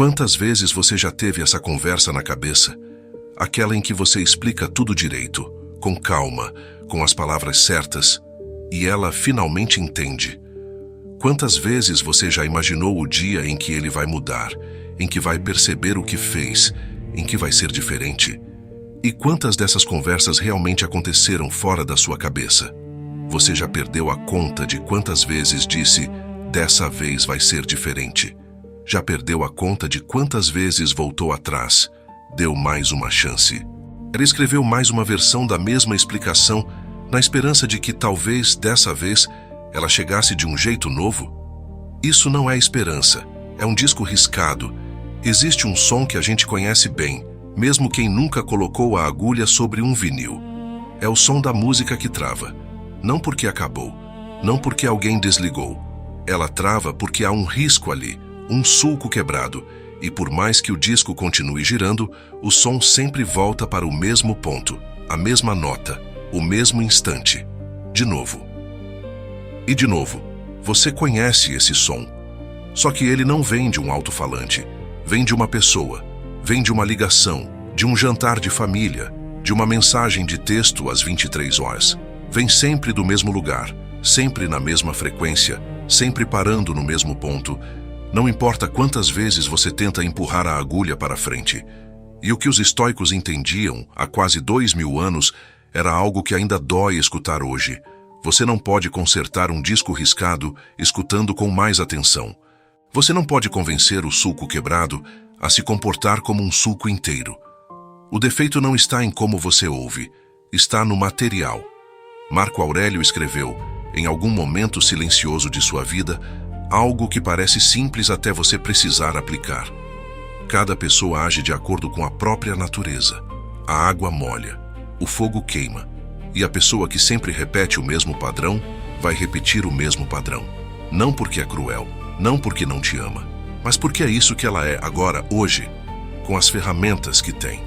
Quantas vezes você já teve essa conversa na cabeça? Aquela em que você explica tudo direito, com calma, com as palavras certas, e ela finalmente entende. Quantas vezes você já imaginou o dia em que ele vai mudar, em que vai perceber o que fez, em que vai ser diferente? E quantas dessas conversas realmente aconteceram fora da sua cabeça? Você já perdeu a conta de quantas vezes disse, dessa vez vai ser diferente? Já perdeu a conta de quantas vezes voltou atrás, deu mais uma chance? Ela escreveu mais uma versão da mesma explicação, na esperança de que talvez, dessa vez, ela chegasse de um jeito novo? Isso não é esperança, é um disco riscado. Existe um som que a gente conhece bem, mesmo quem nunca colocou a agulha sobre um vinil. É o som da música que trava. Não porque acabou, não porque alguém desligou. Ela trava porque há um risco ali, um sulco quebrado, e por mais que o disco continue girando, o som sempre volta para o mesmo ponto, a mesma nota, o mesmo instante. De novo. E de novo, você conhece esse som. Só que ele não vem de um alto-falante, vem de uma pessoa, vem de uma ligação, de um jantar de família, de uma mensagem de texto às 23 horas. Vem sempre do mesmo lugar, sempre na mesma frequência, sempre parando no mesmo ponto. Não importa quantas vezes você tenta empurrar a agulha para frente. E o que os estoicos entendiam há quase 2000 anos era algo que ainda dói escutar hoje. Você não pode consertar um disco riscado escutando com mais atenção. Você não pode convencer o sulco quebrado a se comportar como um sulco inteiro. O defeito não está em como você ouve, está no material. Marco Aurélio escreveu, em algum momento silencioso de sua vida, algo que parece simples até você precisar aplicar. Cada pessoa age de acordo com a própria natureza. A água molha, o fogo queima, e a pessoa que sempre repete o mesmo padrão vai repetir o mesmo padrão. Não porque é cruel, não porque não te ama, mas porque é isso que ela é agora, hoje, com as ferramentas que tem.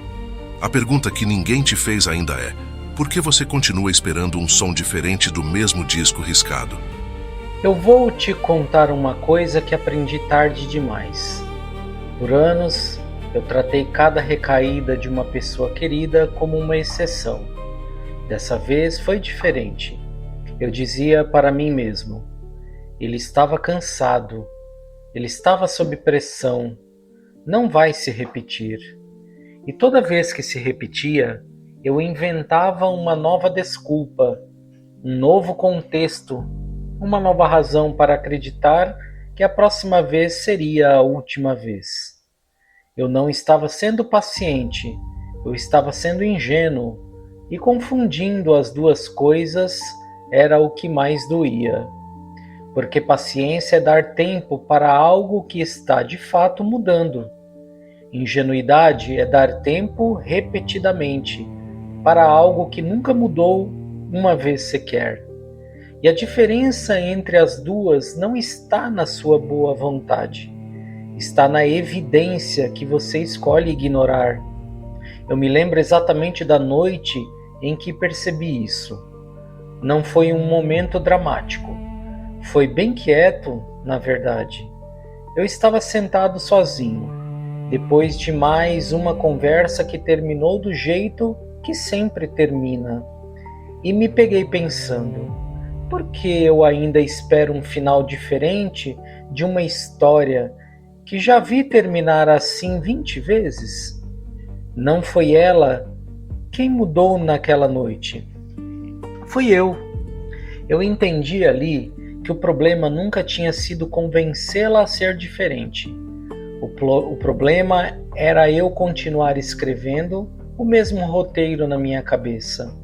A pergunta que ninguém te fez ainda é: por que você continua esperando um som diferente do mesmo disco riscado? Eu vou te contar uma coisa que aprendi tarde demais. Por anos, eu tratei cada recaída de uma pessoa querida como uma exceção. Dessa vez foi diferente. Eu dizia para mim mesmo: ele estava cansado, ele estava sob pressão, não vai se repetir. E toda vez que se repetia, eu inventava uma nova desculpa, um novo contexto, uma nova razão para acreditar que a próxima vez seria a última vez. Eu não estava sendo paciente, eu estava sendo ingênuo, e confundindo as duas coisas era o que mais doía. Porque paciência é dar tempo para algo que está de fato mudando. Ingenuidade é dar tempo repetidamente para algo que nunca mudou uma vez sequer. E a diferença entre as duas não está na sua boa vontade, está na evidência que você escolhe ignorar. Eu me lembro exatamente da noite em que percebi isso. Não foi um momento dramático. Foi bem quieto, na verdade. Eu estava sentado sozinho, depois de mais uma conversa que terminou do jeito que sempre termina. E me peguei pensando: por que eu ainda espero um final diferente de uma história que já vi terminar assim 20 vezes? Não foi ela quem mudou naquela noite. Fui eu. Eu entendi ali que o problema nunca tinha sido convencê-la a ser diferente. O problema era eu continuar escrevendo o mesmo roteiro na minha cabeça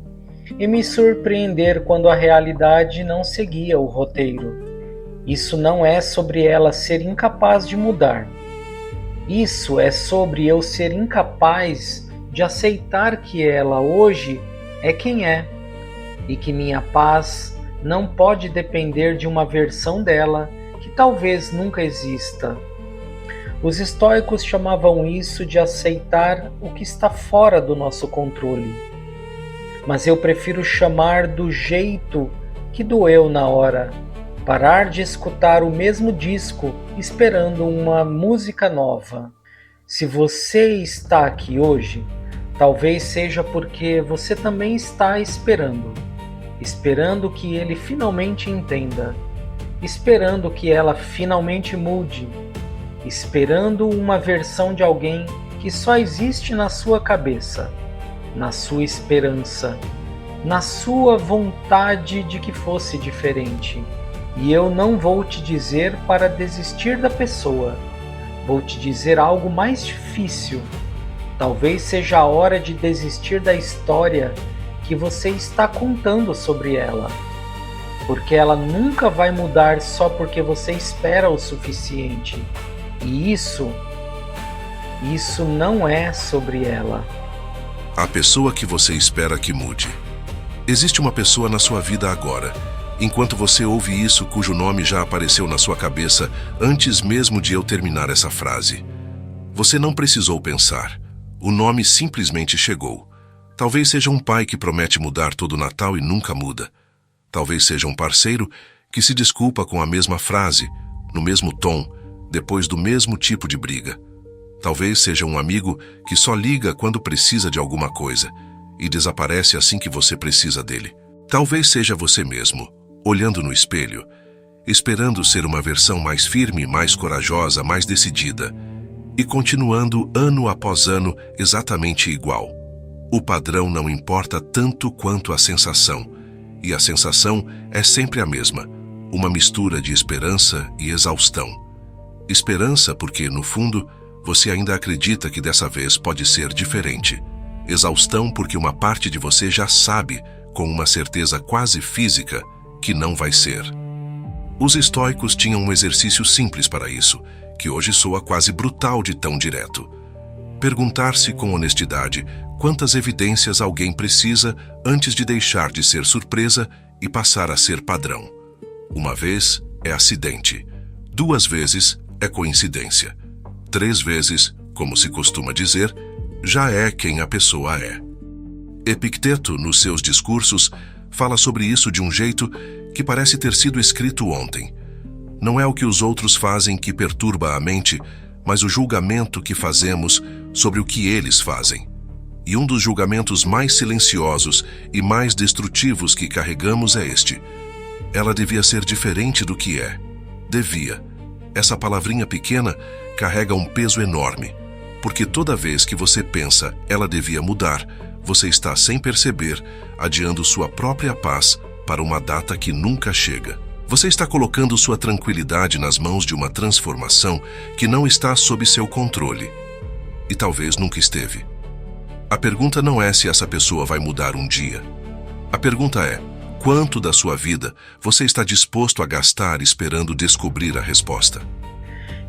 e me surpreender quando a realidade não seguia o roteiro. Isso não é sobre ela ser incapaz de mudar. Isso é sobre eu ser incapaz de aceitar que ela hoje é quem é e que minha paz não pode depender de uma versão dela que talvez nunca exista. Os estoicos chamavam isso de aceitar o que está fora do nosso controle. Mas eu prefiro chamar do jeito que doeu na hora, parar de escutar o mesmo disco esperando uma música nova Se você está aqui hoje, talvez seja porque você também está esperando que ele finalmente entenda, esperando que ela finalmente mude, esperando uma versão de alguém que só existe na sua cabeça, na sua esperança, na sua vontade de que fosse diferente. E eu não vou te dizer para desistir da pessoa, vou te dizer algo mais difícil. Talvez seja a hora de desistir da história que você está contando sobre ela, porque ela nunca vai mudar só porque você espera o suficiente. E isso não é sobre ela. A pessoa que você espera que mude. Existe uma pessoa na sua vida agora, enquanto você ouve isso, cujo nome já apareceu na sua cabeça antes mesmo de eu terminar essa frase. Você não precisou pensar. O nome simplesmente chegou. Talvez seja um pai que promete mudar todo Natal e nunca muda. Talvez seja um parceiro que se desculpa com a mesma frase, no mesmo tom, depois do mesmo tipo de briga. Talvez seja um amigo que só liga quando precisa de alguma coisa e desaparece assim que você precisa dele. Talvez seja você mesmo, olhando no espelho, esperando ser uma versão mais firme, mais corajosa, mais decidida, e continuando ano após ano exatamente igual. O padrão não importa tanto quanto a sensação, e a sensação é sempre a mesma, uma mistura de esperança e exaustão. Esperança porque, no fundo, você ainda acredita que dessa vez pode ser diferente. Exaustão porque uma parte de você já sabe, com uma certeza quase física, que não vai ser. Os estoicos tinham um exercício simples para isso, que hoje soa quase brutal de tão direto. Perguntar-se com honestidade quantas evidências alguém precisa antes de deixar de ser surpresa e passar a ser padrão. Uma vez é acidente, 2 vezes é coincidência, 3 vezes, como se costuma dizer, já é quem a pessoa é. Epicteto, nos seus discursos, fala sobre isso de um jeito que parece ter sido escrito ontem. Não é o que os outros fazem que perturba a mente, mas o julgamento que fazemos sobre o que eles fazem. E um dos julgamentos mais silenciosos e mais destrutivos que carregamos é este. Ela devia ser diferente do que é. Devia. Essa palavrinha pequena carrega um peso enorme, porque toda vez que você pensa ela devia mudar, você está, sem perceber, adiando sua própria paz para uma data que nunca chega. Você está colocando sua tranquilidade nas mãos de uma transformação que não está sob seu controle. E talvez nunca esteve. A pergunta não é se essa pessoa vai mudar um dia. A pergunta é: quanto da sua vida você está disposto a gastar esperando descobrir a resposta?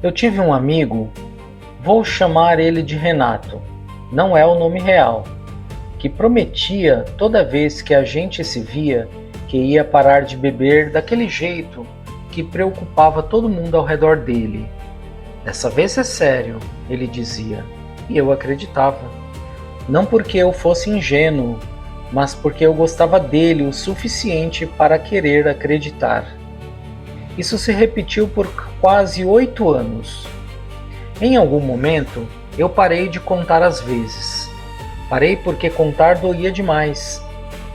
Eu tive um amigo, vou chamar ele de Renato, não é o nome real, que prometia toda vez que a gente se via que ia parar de beber daquele jeito que preocupava todo mundo ao redor dele. Dessa vez é sério, ele dizia, e eu acreditava. Não porque eu fosse ingênuo, mas porque eu gostava dele o suficiente para querer acreditar. Isso se repetiu por quase 8 anos. Em algum momento, eu parei de contar as vezes. Parei porque contar doía demais.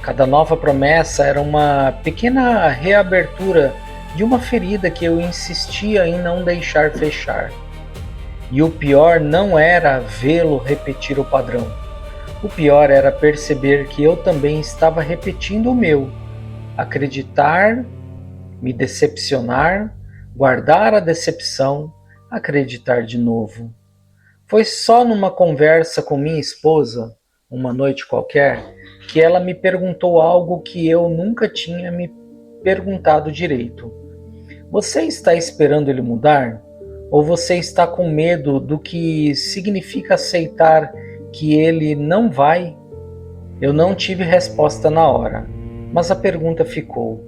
Cada nova promessa era uma pequena reabertura de uma ferida que eu insistia em não deixar fechar. E o pior não era vê-lo repetir o padrão. O pior era perceber que eu também estava repetindo o meu. Acreditar, me decepcionar, guardar a decepção, acreditar de novo. Foi só numa conversa com minha esposa, uma noite qualquer, que ela me perguntou algo que eu nunca tinha me perguntado direito. Você está esperando ele mudar? Ou você está com medo do que significa aceitar que ele não vai? Eu não tive resposta na hora, mas a pergunta ficou.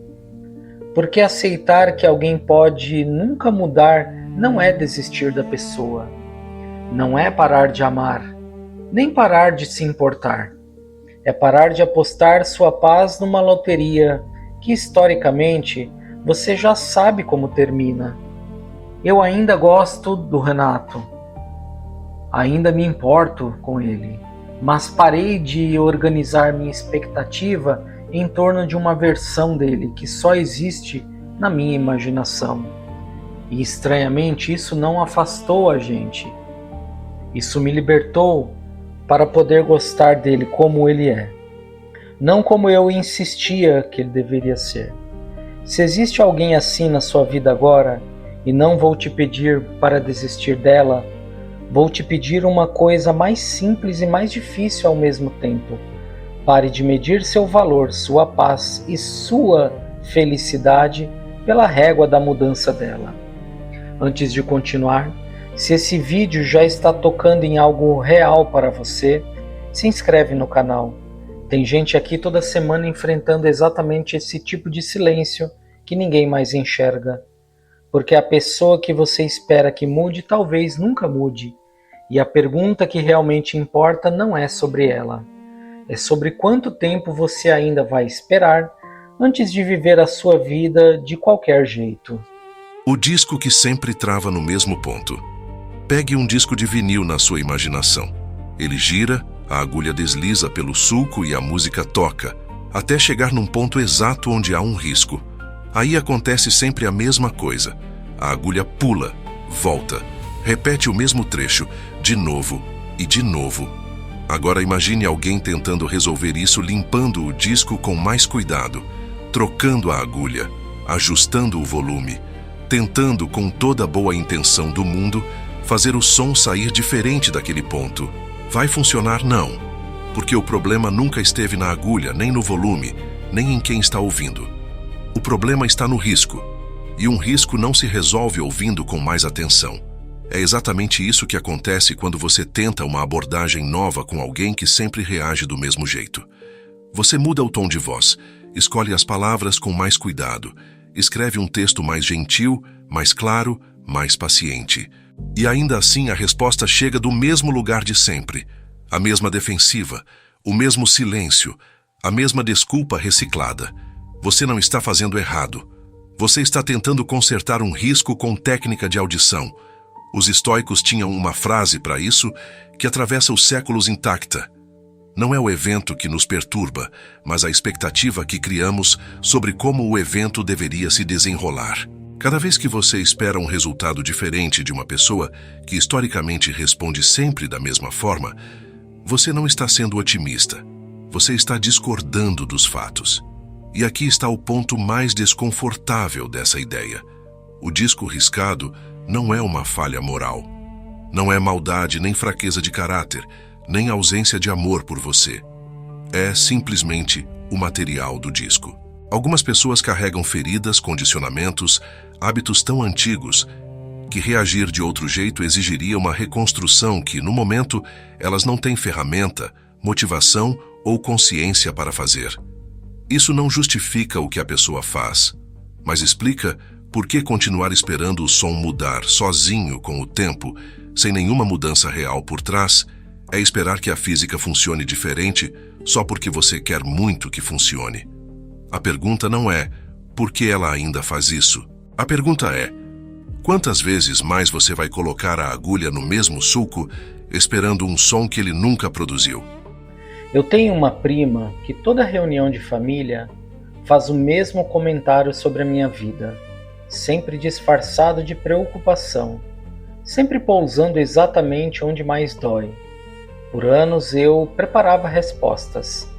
Porque aceitar que alguém pode nunca mudar não é desistir da pessoa. Não é parar de amar, nem parar de se importar. É parar de apostar sua paz numa loteria que, historicamente, você já sabe como termina. Eu ainda gosto do Renato. Ainda me importo com ele, mas parei de organizar minha expectativa em torno de uma versão dele que só existe na minha imaginação. E estranhamente isso não afastou a gente. Isso me libertou para poder gostar dele como ele é, não como eu insistia que ele deveria ser. Se existe alguém assim na sua vida agora, e não vou te pedir para desistir dela, vou te pedir uma coisa mais simples e mais difícil ao mesmo tempo. Pare de medir seu valor, sua paz e sua felicidade pela régua da mudança dela. Antes de continuar, se esse vídeo já está tocando em algo real para você, se inscreve no canal. Tem gente aqui toda semana enfrentando exatamente esse tipo de silêncio que ninguém mais enxerga. Porque a pessoa que você espera que mude talvez nunca mude. E a pergunta que realmente importa não é sobre ela. É sobre quanto tempo você ainda vai esperar antes de viver a sua vida de qualquer jeito. O disco que sempre trava no mesmo ponto. Pegue um disco de vinil na sua imaginação. Ele gira, a agulha desliza pelo sulco e a música toca, até chegar num ponto exato onde há um risco. Aí acontece sempre a mesma coisa. A agulha pula, volta, repete o mesmo trecho, de novo e de novo. Agora imagine alguém tentando resolver isso limpando o disco com mais cuidado, trocando a agulha, ajustando o volume, tentando com toda a boa intenção do mundo fazer o som sair diferente daquele ponto. Vai funcionar? Não, porque o problema nunca esteve na agulha, nem no volume, nem em quem está ouvindo. O problema está no risco, e um risco não se resolve ouvindo com mais atenção. É exatamente isso que acontece quando você tenta uma abordagem nova com alguém que sempre reage do mesmo jeito. Você muda o tom de voz, escolhe as palavras com mais cuidado, escreve um texto mais gentil, mais claro, mais paciente. E ainda assim a resposta chega do mesmo lugar de sempre, a mesma defensiva, o mesmo silêncio, a mesma desculpa reciclada. Você não está fazendo errado. Você está tentando consertar um risco com técnica de audição. Os estoicos tinham uma frase para isso que atravessa os séculos intacta. Não é o evento que nos perturba, mas a expectativa que criamos sobre como o evento deveria se desenrolar. Cada vez que você espera um resultado diferente de uma pessoa que historicamente responde sempre da mesma forma, você não está sendo otimista. Você está discordando dos fatos. E aqui está o ponto mais desconfortável dessa ideia. O disco riscado não é uma falha moral. Não é maldade nem fraqueza de caráter, nem ausência de amor por você. É simplesmente o material do disco. Algumas pessoas carregam feridas, condicionamentos, hábitos tão antigos que reagir de outro jeito exigiria uma reconstrução que, no momento, elas não têm ferramenta, motivação ou consciência para fazer. Isso não justifica o que a pessoa faz, mas explica por que continuar esperando o som mudar sozinho com o tempo, sem nenhuma mudança real por trás, é esperar que a física funcione diferente só porque você quer muito que funcione. A pergunta não é por que ela ainda faz isso. A pergunta é quantas vezes mais você vai colocar a agulha no mesmo sulco esperando um som que ele nunca produziu. Eu tenho uma prima que toda reunião de família faz o mesmo comentário sobre a minha vida, sempre disfarçado de preocupação, sempre pousando exatamente onde mais dói. Por anos eu preparava respostas,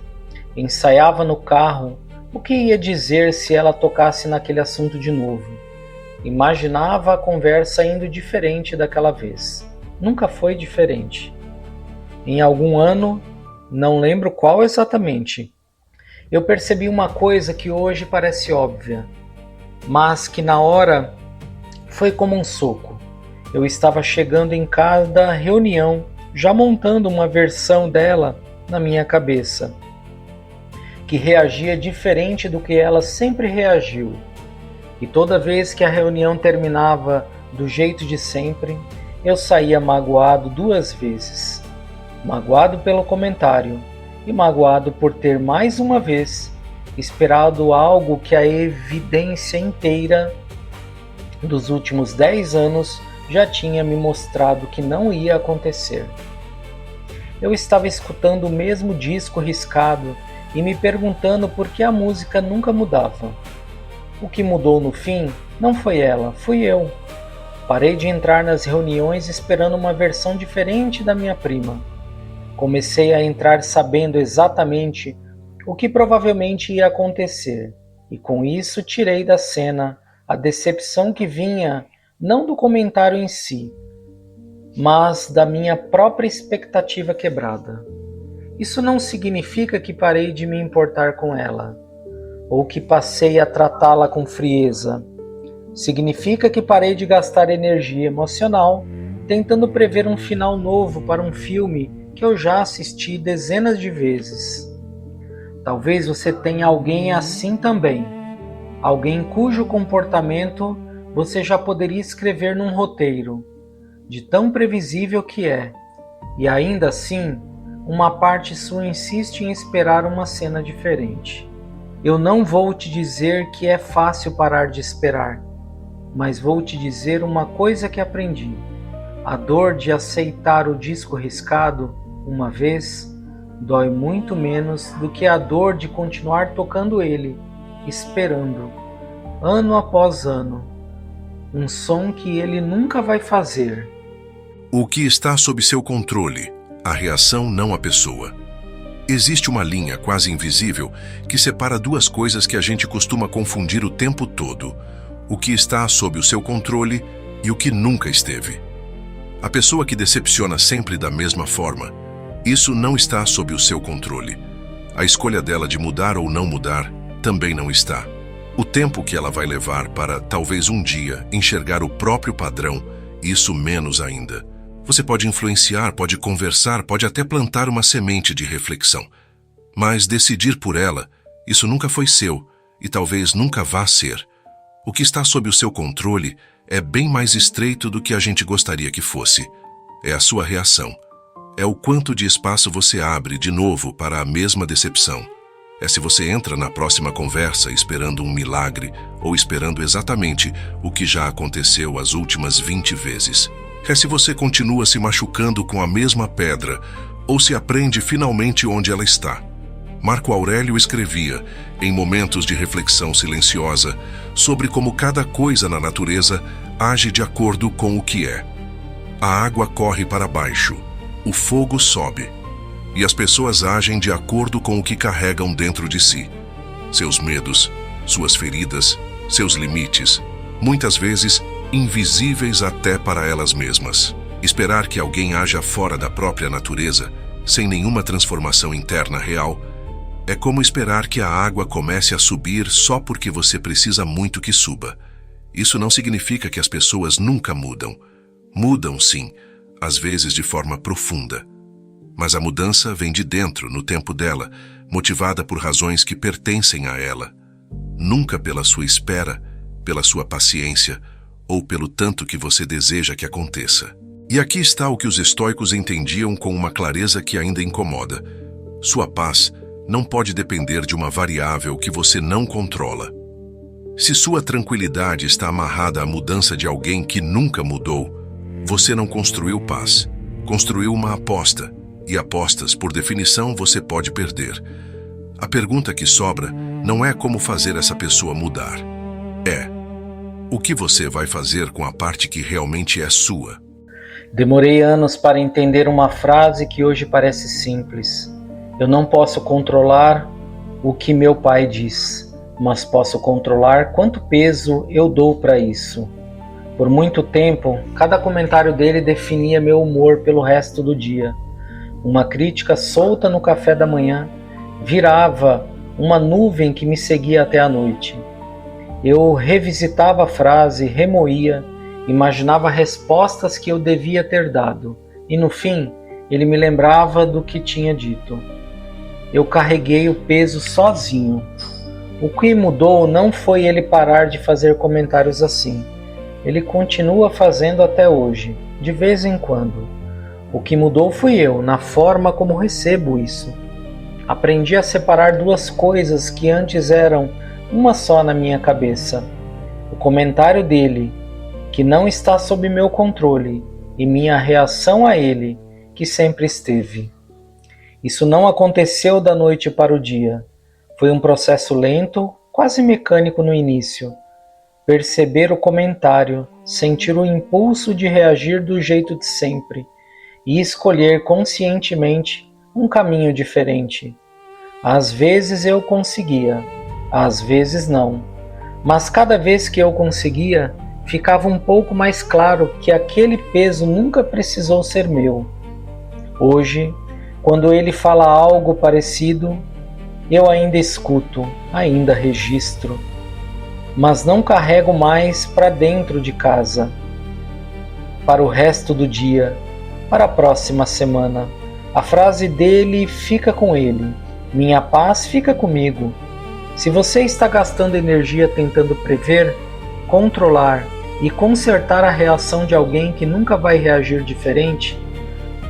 ensaiava no carro o que ia dizer se ela tocasse naquele assunto de novo. Imaginava a conversa indo diferente daquela vez. Nunca foi diferente. Em algum ano, não lembro qual exatamente, eu percebi uma coisa que hoje parece óbvia, mas que na hora foi como um soco. Eu estava chegando em cada reunião, já montando uma versão dela na minha cabeça, que reagia diferente do que ela sempre reagiu. E toda vez que a reunião terminava do jeito de sempre, eu saía magoado 2 vezes. Magoado pelo comentário e magoado por ter mais uma vez esperado algo que a evidência inteira dos últimos 10 anos já tinha me mostrado que não ia acontecer. Eu estava escutando o mesmo disco riscado e me perguntando por que a música nunca mudava. O que mudou no fim não foi ela, fui eu. Parei de entrar nas reuniões esperando uma versão diferente da minha prima. Comecei a entrar sabendo exatamente o que provavelmente ia acontecer, e com isso tirei da cena a decepção que vinha não do comentário em si, mas da minha própria expectativa quebrada. Isso não significa que parei de me importar com ela, ou que passei a tratá-la com frieza. Significa que parei de gastar energia emocional tentando prever um final novo para um filme que eu já assisti dezenas de vezes. Talvez você tenha alguém assim também, alguém cujo comportamento você já poderia escrever num roteiro, de tão previsível que é, e ainda assim, uma parte sua insiste em esperar uma cena diferente. Eu não vou te dizer que é fácil parar de esperar, mas vou te dizer uma coisa que aprendi. A dor de aceitar o disco riscado, uma vez, dói muito menos do que a dor de continuar tocando ele, esperando, ano após ano, um som que ele nunca vai fazer. O que está sob seu controle, a reação, não a pessoa. Existe uma linha quase invisível que separa duas coisas que a gente costuma confundir o tempo todo: o que está sob o seu controle e o que nunca esteve. A pessoa que decepciona sempre da mesma forma, isso não está sob o seu controle. A escolha dela de mudar ou não mudar também não está. O tempo que ela vai levar para, talvez um dia, enxergar o próprio padrão, isso menos ainda. Você pode influenciar, pode conversar, pode até plantar uma semente de reflexão. Mas decidir por ela, isso nunca foi seu e talvez nunca vá ser. O que está sob o seu controle é bem mais estreito do que a gente gostaria que fosse. É a sua reação. É o quanto de espaço você abre de novo para a mesma decepção. É se você entra na próxima conversa esperando um milagre ou esperando exatamente o que já aconteceu as últimas 20 vezes. É se você continua se machucando com a mesma pedra ou se aprende finalmente onde ela está. Marco Aurélio escrevia, em momentos de reflexão silenciosa, sobre como cada coisa na natureza age de acordo com o que é. A água corre para baixo, o fogo sobe, e as pessoas agem de acordo com o que carregam dentro de si. Seus medos, suas feridas, seus limites, muitas vezes invisíveis até para elas mesmas. Esperar que alguém haja fora da própria natureza, sem nenhuma transformação interna real, é como esperar que a água comece a subir só porque você precisa muito que suba. Isso não significa que as pessoas nunca mudam. Mudam, sim, às vezes de forma profunda. Mas a mudança vem de dentro, no tempo dela, motivada por razões que pertencem a ela. Nunca pela sua espera, pela sua paciência ou pelo tanto que você deseja que aconteça. E aqui está o que os estoicos entendiam com uma clareza que ainda incomoda. Sua paz não pode depender de uma variável que você não controla. Se sua tranquilidade está amarrada à mudança de alguém que nunca mudou, você não construiu paz, construiu uma aposta, e apostas, por definição, você pode perder. A pergunta que sobra não é como fazer essa pessoa mudar. É: o que você vai fazer com a parte que realmente é sua? Demorei anos para entender uma frase que hoje parece simples. Eu não posso controlar o que meu pai diz, mas posso controlar quanto peso eu dou para isso. Por muito tempo, cada comentário dele definia meu humor pelo resto do dia. Uma crítica solta no café da manhã virava uma nuvem que me seguia até a noite. Eu revisitava a frase, remoía, imaginava respostas que eu devia ter dado, e no fim, ele me lembrava do que tinha dito. Eu carreguei o peso sozinho. O que mudou não foi ele parar de fazer comentários assim. Ele continua fazendo até hoje, de vez em quando. O que mudou fui eu, na forma como recebo isso. Aprendi a separar duas coisas que antes eram uma só na minha cabeça. O comentário dele, que não está sob meu controle, e minha reação a ele, que sempre esteve. Isso não aconteceu da noite para o dia. Foi um processo lento, quase mecânico no início. Perceber o comentário, sentir o impulso de reagir do jeito de sempre e escolher conscientemente um caminho diferente. Às vezes eu conseguia, às vezes não. Mas cada vez que eu conseguia, ficava um pouco mais claro que aquele peso nunca precisou ser meu. Hoje, quando ele fala algo parecido, eu ainda escuto, ainda registro, mas não carrego mais para dentro de casa, para o resto do dia, para a próxima semana. A frase dele fica com ele, minha paz fica comigo. Se você está gastando energia tentando prever, controlar e consertar a reação de alguém que nunca vai reagir diferente,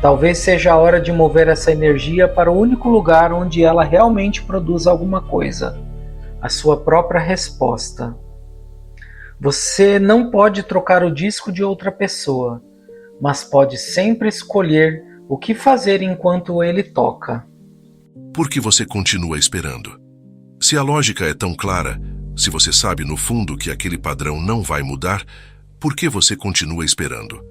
talvez seja a hora de mover essa energia para o único lugar onde ela realmente produz alguma coisa, a sua própria resposta. Você não pode trocar o disco de outra pessoa, mas pode sempre escolher o que fazer enquanto ele toca. Por que você continua esperando? Se a lógica é tão clara, se você sabe no fundo que aquele padrão não vai mudar, por que você continua esperando?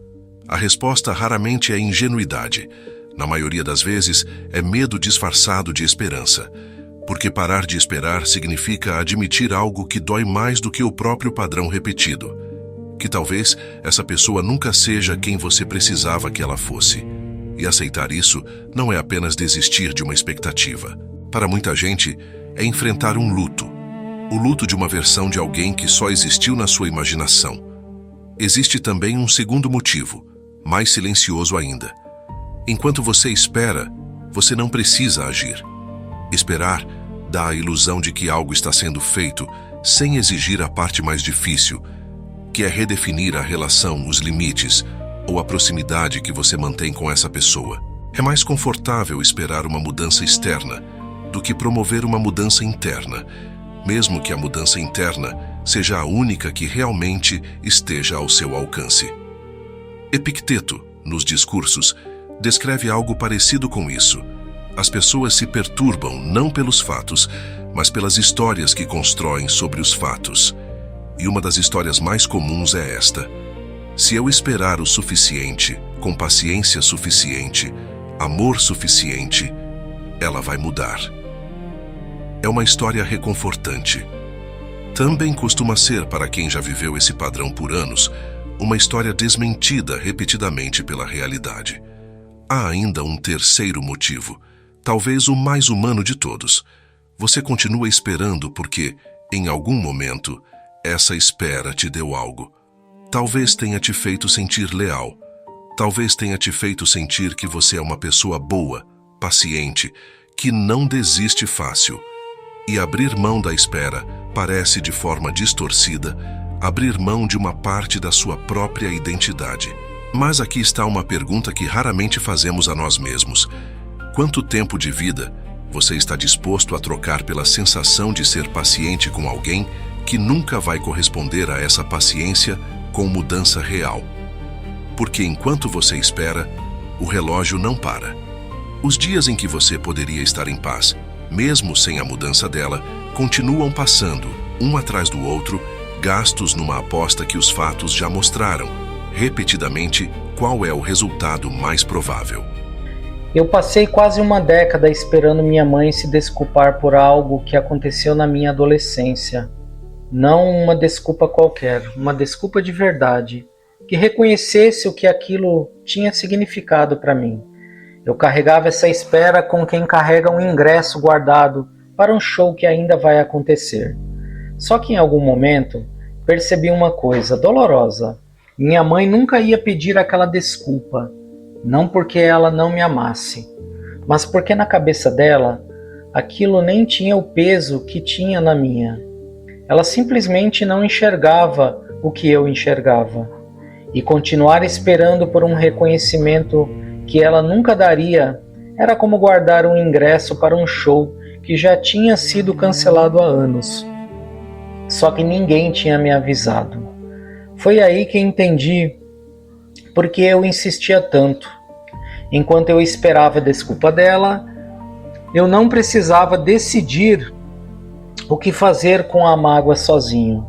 A resposta raramente é ingenuidade. Na maioria das vezes, é medo disfarçado de esperança. Porque parar de esperar significa admitir algo que dói mais do que o próprio padrão repetido. Que talvez essa pessoa nunca seja quem você precisava que ela fosse. E aceitar isso não é apenas desistir de uma expectativa. Para muita gente, é enfrentar um luto. O luto de uma versão de alguém que só existiu na sua imaginação. Existe também um segundo motivo, mais silencioso ainda. Enquanto você espera, você não precisa agir. Esperar dá a ilusão de que algo está sendo feito sem exigir a parte mais difícil, que é redefinir a relação, os limites ou a proximidade que você mantém com essa pessoa. É mais confortável esperar uma mudança externa do que promover uma mudança interna, mesmo que a mudança interna seja a única que realmente esteja ao seu alcance. Epicteto, nos discursos, descreve algo parecido com isso. As pessoas se perturbam não pelos fatos, mas pelas histórias que constroem sobre os fatos. E uma das histórias mais comuns é esta: se eu esperar o suficiente, com paciência suficiente, amor suficiente, ela vai mudar. É uma história reconfortante. Também costuma ser, para quem já viveu esse padrão por anos, uma história desmentida repetidamente pela realidade. Há ainda um terceiro motivo, talvez o mais humano de todos. Você continua esperando porque, em algum momento, essa espera te deu algo. Talvez tenha te feito sentir leal. Talvez tenha te feito sentir que você é uma pessoa boa, paciente, que não desiste fácil. E abrir mão da espera parece, de forma distorcida, abrir mão de uma parte da sua própria identidade. Mas aqui está uma pergunta que raramente fazemos a nós mesmos. Quanto tempo de vida você está disposto a trocar pela sensação de ser paciente com alguém que nunca vai corresponder a essa paciência com mudança real? Porque enquanto você espera, o relógio não para. Os dias em que você poderia estar em paz, mesmo sem a mudança dela, continuam passando, um atrás do outro, gastos numa aposta que os fatos já mostraram, repetidamente, qual é o resultado mais provável. Eu passei quase uma década esperando minha mãe se desculpar por algo que aconteceu na minha adolescência. Não uma desculpa qualquer, uma desculpa de verdade, que reconhecesse o que aquilo tinha significado para mim. Eu carregava essa espera com quem carrega um ingresso guardado para um show que ainda vai acontecer. Só que em algum momento percebi uma coisa dolorosa. Minha mãe nunca ia pedir aquela desculpa, não porque ela não me amasse, mas porque na cabeça dela aquilo nem tinha o peso que tinha na minha. Ela simplesmente não enxergava o que eu enxergava. E continuar esperando por um reconhecimento que ela nunca daria era como guardar um ingresso para um show que já tinha sido cancelado há anos. Só que ninguém tinha me avisado. Foi aí que entendi por que eu insistia tanto. Enquanto eu esperava a desculpa dela, eu não precisava decidir o que fazer com a mágoa sozinho.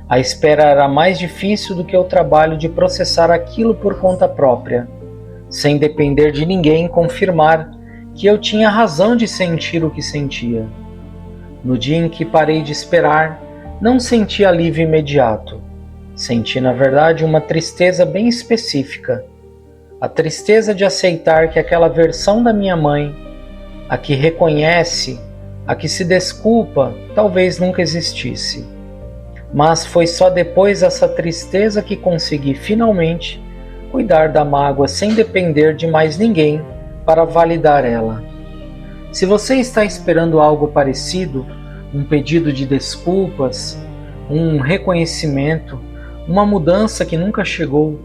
A espera era mais difícil do que o trabalho de processar aquilo por conta própria, sem depender de ninguém confirmar que eu tinha razão de sentir o que sentia. No dia em que parei de esperar, não senti alívio imediato. Senti, na verdade, uma tristeza bem específica. A tristeza de aceitar que aquela versão da minha mãe, a que reconhece, a que se desculpa, talvez nunca existisse. Mas foi só depois dessa tristeza que consegui finalmente cuidar da mágoa sem depender de mais ninguém para validar ela. Se você está esperando algo parecido, um pedido de desculpas, um reconhecimento, uma mudança que nunca chegou,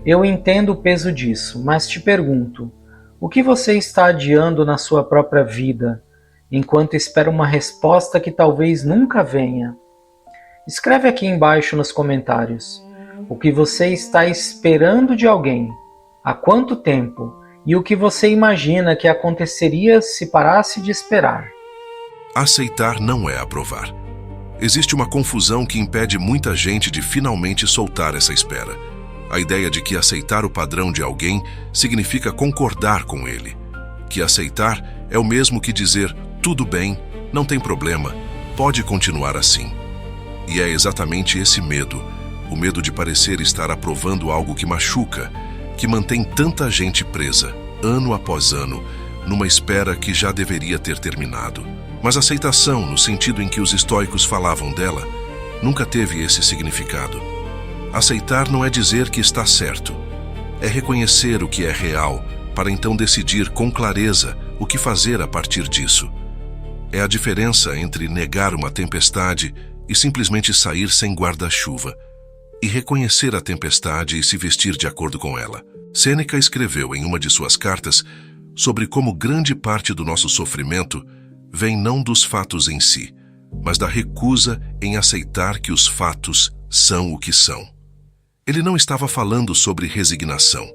eu entendo o peso disso, mas te pergunto, o que você está adiando na sua própria vida, enquanto espera uma resposta que talvez nunca venha? Escreve aqui embaixo nos comentários o que você está esperando de alguém, há quanto tempo e o que você imagina que aconteceria se parasse de esperar. Aceitar não é aprovar. Existe uma confusão que impede muita gente de finalmente soltar essa espera. A ideia de que aceitar o padrão de alguém significa concordar com ele. Que aceitar é o mesmo que dizer, tudo bem, não tem problema, pode continuar assim. E é exatamente esse medo, o medo de parecer estar aprovando algo que machuca, que mantém tanta gente presa, ano após ano, numa espera que já deveria ter terminado. Mas aceitação, no sentido em que os estoicos falavam dela, nunca teve esse significado. Aceitar não é dizer que está certo. É reconhecer o que é real, para então decidir com clareza o que fazer a partir disso. É a diferença entre negar uma tempestade e simplesmente sair sem guarda-chuva, e reconhecer a tempestade e se vestir de acordo com ela. Sêneca escreveu em uma de suas cartas sobre como grande parte do nosso sofrimento vem não dos fatos em si, mas da recusa em aceitar que os fatos são o que são. Ele não estava falando sobre resignação,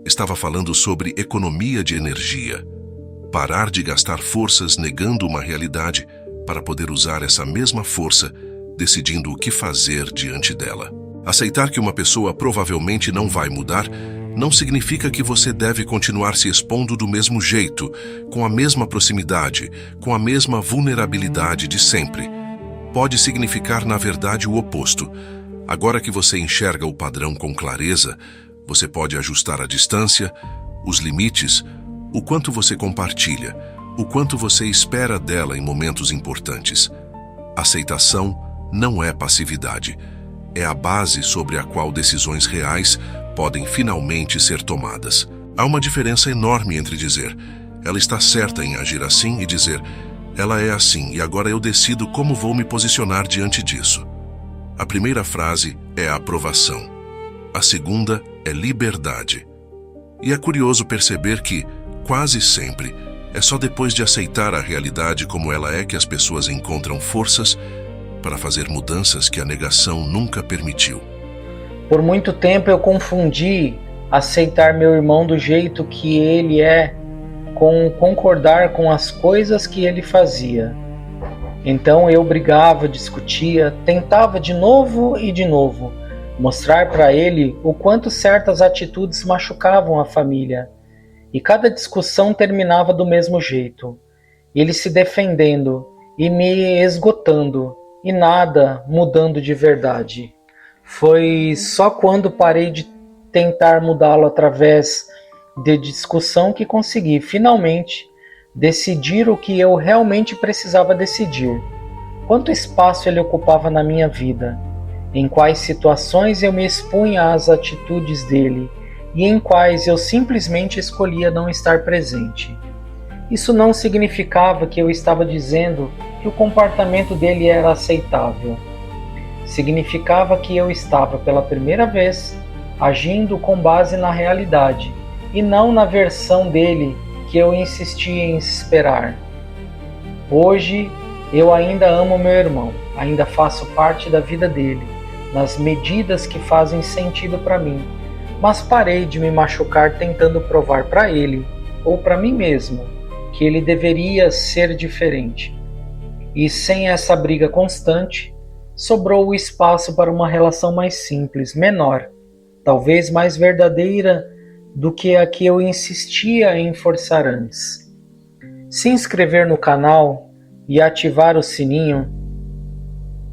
estava falando sobre economia de energia. Parar de gastar forças negando uma realidade para poder usar essa mesma força decidindo o que fazer diante dela. Aceitar que uma pessoa provavelmente não vai mudar não significa que você deve continuar se expondo do mesmo jeito, com a mesma proximidade, com a mesma vulnerabilidade de sempre. Pode significar, na verdade, o oposto. Agora que você enxerga o padrão com clareza, você pode ajustar a distância, os limites, o quanto você compartilha, o quanto você espera dela em momentos importantes. Aceitação não é passividade. É a base sobre a qual decisões reais podem finalmente ser tomadas. Há uma diferença enorme entre dizer, ela está certa em agir assim e dizer, ela é assim e agora eu decido como vou me posicionar diante disso. A primeira frase é a aprovação. A segunda é liberdade. E é curioso perceber que, quase sempre, é só depois de aceitar a realidade como ela é que as pessoas encontram forças para fazer mudanças que a negação nunca permitiu. Por muito tempo eu confundi aceitar meu irmão do jeito que ele é com concordar com as coisas que ele fazia. Então eu brigava, discutia, tentava de novo e de novo mostrar para ele o quanto certas atitudes machucavam a família. E cada discussão terminava do mesmo jeito. Ele se defendendo e me esgotando e nada mudando de verdade. Foi só quando parei de tentar mudá-lo através de discussão que consegui finalmente decidir o que eu realmente precisava decidir. Quanto espaço ele ocupava na minha vida, em quais situações eu me expunha às atitudes dele e em quais eu simplesmente escolhia não estar presente. Isso não significava que eu estava dizendo que o comportamento dele era aceitável. Significava que eu estava, pela primeira vez, agindo com base na realidade e não na versão dele que eu insistia em esperar. Hoje, eu ainda amo meu irmão, ainda faço parte da vida dele, nas medidas que fazem sentido para mim, mas parei de me machucar tentando provar para ele, ou para mim mesmo, que ele deveria ser diferente. E sem essa briga constante, sobrou o espaço para uma relação mais simples, menor, talvez mais verdadeira do que a que eu insistia em forçar antes. Se inscrever no canal e ativar o sininho,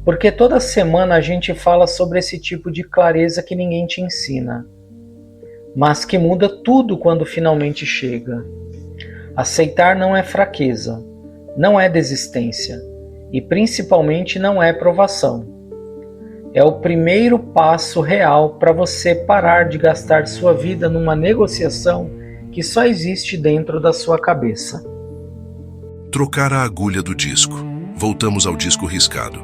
porque toda semana a gente fala sobre esse tipo de clareza que ninguém te ensina, mas que muda tudo quando finalmente chega. Aceitar não é fraqueza, não é desistência e principalmente não é provação. É o primeiro passo real para você parar de gastar sua vida numa negociação que só existe dentro da sua cabeça. Trocar a agulha do disco. Voltamos ao disco riscado.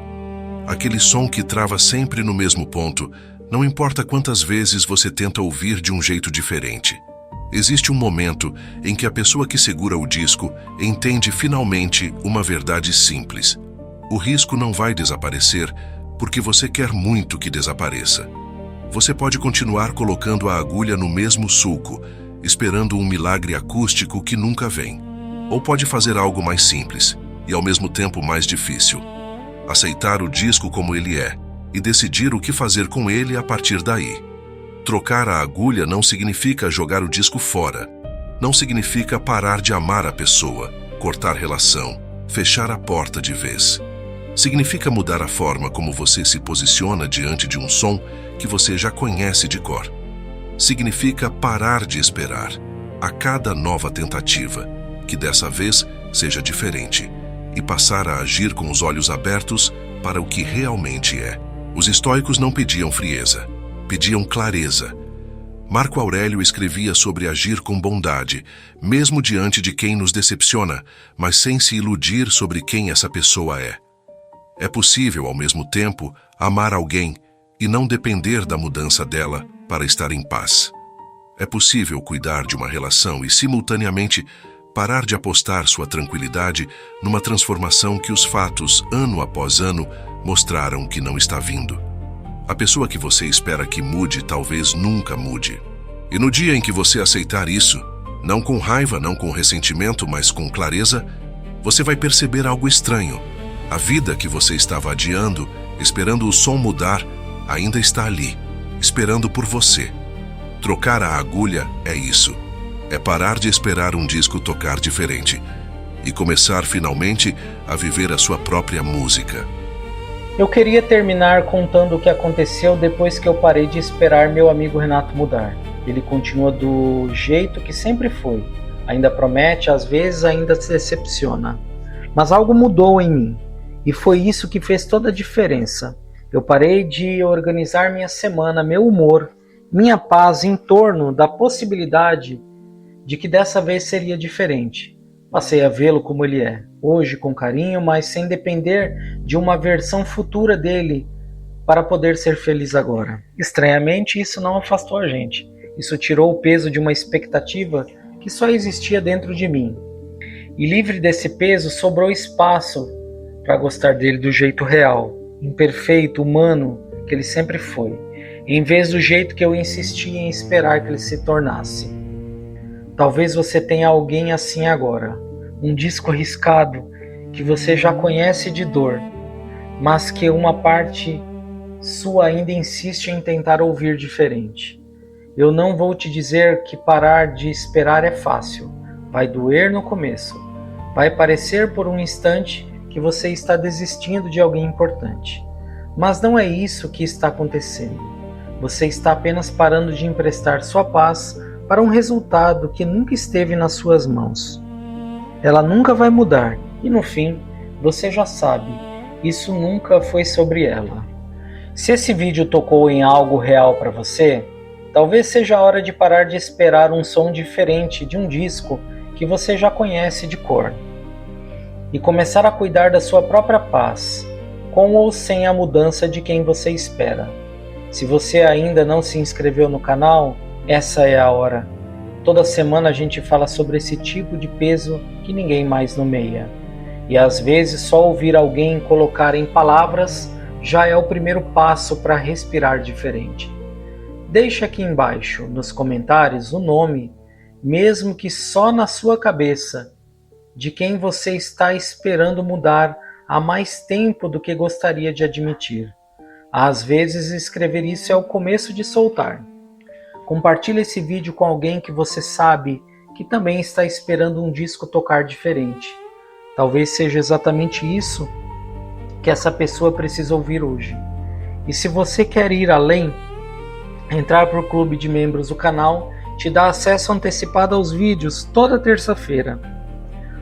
Aquele som que trava sempre no mesmo ponto, não importa quantas vezes você tenta ouvir de um jeito diferente. Existe um momento em que a pessoa que segura o disco entende finalmente uma verdade simples. O risco não vai desaparecer porque você quer muito que desapareça. Você pode continuar colocando a agulha no mesmo sulco, esperando um milagre acústico que nunca vem. Ou pode fazer algo mais simples e ao mesmo tempo mais difícil. Aceitar o disco como ele é e decidir o que fazer com ele a partir daí. Trocar a agulha não significa jogar o disco fora. Não significa parar de amar a pessoa, cortar relação, fechar a porta de vez. Significa mudar a forma como você se posiciona diante de um som que você já conhece de cor. Significa parar de esperar a cada nova tentativa, que dessa vez seja diferente, e passar a agir com os olhos abertos para o que realmente é. Os estoicos não pediam frieza, pediam clareza. Marco Aurélio escrevia sobre agir com bondade, mesmo diante de quem nos decepciona, mas sem se iludir sobre quem essa pessoa é. É possível, ao mesmo tempo, amar alguém e não depender da mudança dela para estar em paz. É possível cuidar de uma relação e, simultaneamente, parar de apostar sua tranquilidade numa transformação que os fatos, ano após ano, mostraram que não está vindo. A pessoa que você espera que mude talvez nunca mude. E no dia em que você aceitar isso, não com raiva, não com ressentimento, mas com clareza, você vai perceber algo estranho. A vida que você estava adiando, esperando o som mudar, ainda está ali, esperando por você. Trocar a agulha é isso. É parar de esperar um disco tocar diferente e começar finalmente a viver a sua própria música. Eu queria terminar contando o que aconteceu depois que eu parei de esperar meu amigo Renato mudar. Ele continua do jeito que sempre foi. Ainda promete, às vezes ainda se decepciona. Mas algo mudou em mim. E foi isso que fez toda a diferença. Eu parei de organizar minha semana, meu humor, minha paz em torno da possibilidade de que dessa vez seria diferente. Passei a vê-lo como ele é, hoje com carinho, mas sem depender de uma versão futura dele para poder ser feliz agora. Estranhamente, isso não afastou a gente. Isso tirou o peso de uma expectativa que só existia dentro de mim. E livre desse peso, sobrou espaço para gostar dele do jeito real, imperfeito, humano, que ele sempre foi, em vez do jeito que eu insisti em esperar que ele se tornasse. Talvez você tenha alguém assim agora, um disco riscado que você já conhece de dor, mas que uma parte sua ainda insiste em tentar ouvir diferente. Eu não vou te dizer que parar de esperar é fácil, vai doer no começo, vai parecer por um instante que você está desistindo de alguém importante. Mas não é isso que está acontecendo. Você está apenas parando de emprestar sua paz para um resultado que nunca esteve nas suas mãos. Ela nunca vai mudar e, no fim, você já sabe, isso nunca foi sobre ela. Se esse vídeo tocou em algo real para você, talvez seja a hora de parar de esperar um som diferente de um disco que você já conhece de cor e começar a cuidar da sua própria paz, com ou sem a mudança de quem você espera. Se você ainda não se inscreveu no canal, essa é a hora. Toda semana a gente fala sobre esse tipo de peso que ninguém mais nomeia. E às vezes só ouvir alguém colocar em palavras já é o primeiro passo para respirar diferente. Deixe aqui embaixo, nos comentários, o nome, mesmo que só na sua cabeça, de quem você está esperando mudar há mais tempo do que gostaria de admitir. Às vezes, escrever isso é o começo de soltar. Compartilhe esse vídeo com alguém que você sabe que também está esperando um disco tocar diferente. Talvez seja exatamente isso que essa pessoa precisa ouvir hoje. E se você quer ir além, entrar para o clube de membros do canal te dá acesso antecipado aos vídeos toda terça-feira,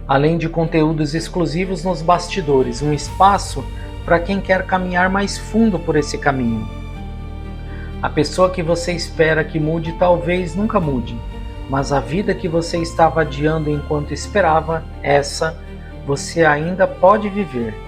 além de conteúdos exclusivos nos bastidores, um espaço para quem quer caminhar mais fundo por esse caminho. A pessoa que você espera que mude talvez nunca mude, mas a vida que você estava adiando enquanto esperava, essa você ainda pode viver.